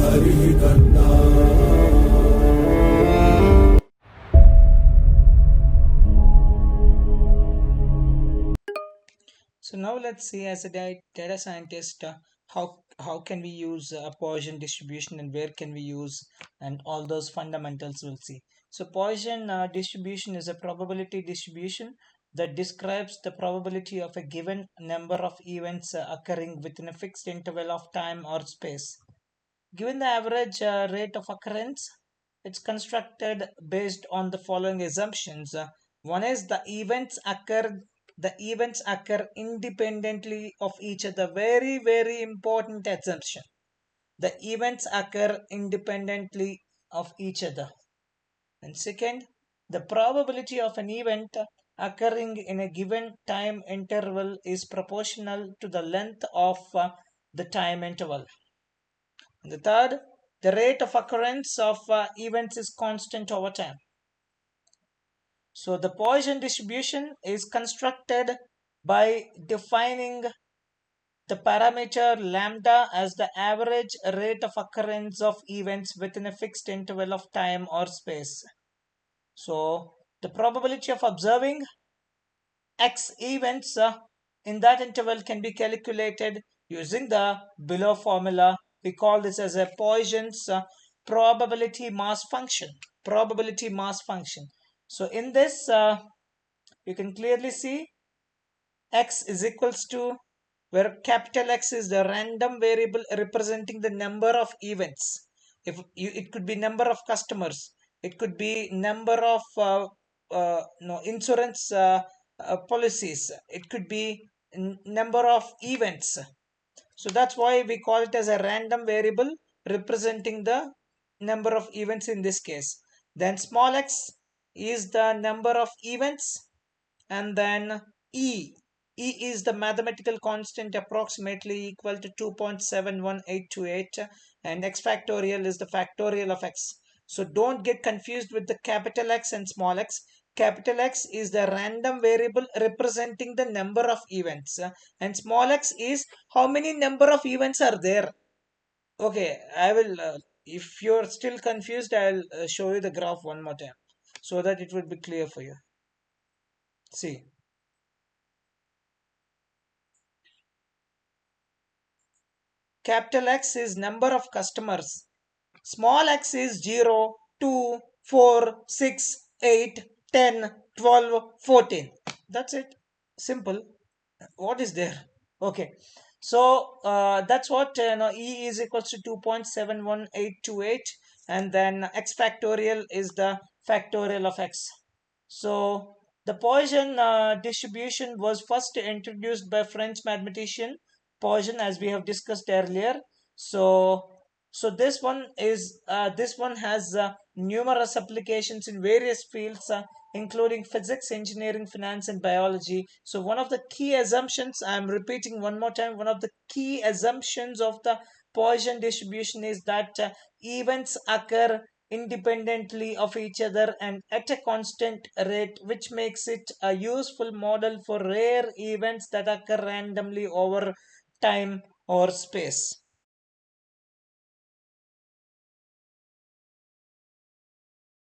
हरि करना। So now let's see, as a data scientist, how can we use Poisson distribution, and where can we use, and all those fundamentals we'll see. So Poisson distribution is a probability distribution that describes the probability of a given number of events occurring within a fixed interval of time or space. Given the average rate of occurrence, it's constructed based on the following assumptions. One is the events occur independently of each other. Very, very important assumption. The events occur independently of each other. And second, the probability of an event occurring in a given time interval is proportional to the length of the time interval. And the third, the rate of occurrence of events is constant over time. So the Poisson distribution is constructed by defining the parameter lambda as the average rate of occurrence of events within a fixed interval of time or space. So the probability of observing X events in that interval can be calculated using the below formula. We call this as a Poisson's probability mass function. Probability mass function. So in this, you can clearly see X is equals to, where capital X is the random variable representing the number of events. It could be number of customers, it could be number of no insurance policies, it could be number of events. So that's why we call it as a random variable representing the number of events in this case. Then small x is the number of events, and then E. E is the mathematical constant approximately equal to 2.71828, and x factorial is the factorial of x. So don't get confused with the capital X and small x. Capital X is the random variable representing the number of events, and small x is how many number of events are there. Okay, I will, if you're still confused, I'll show you the graph one more time so that it will be clear for you. See. Capital X is number of customers. Small x is 0, 2, 4, 6, 8, 10, 12, 14. That's it. Simple. What is there? Okay. So that's what E is equals to 2.71828, and then x factorial is the factorial of x. So the Poisson distribution was first introduced by French mathematician Poisson, as we have discussed earlier. So this one has numerous applications in various fields, including physics, engineering, finance, and biology. So one of the key assumptions, I'm repeating one more time, one of the key assumptions of the Poisson distribution is that events occur independently of each other and at a constant rate, which makes it a useful model for rare events that occur randomly over time or space.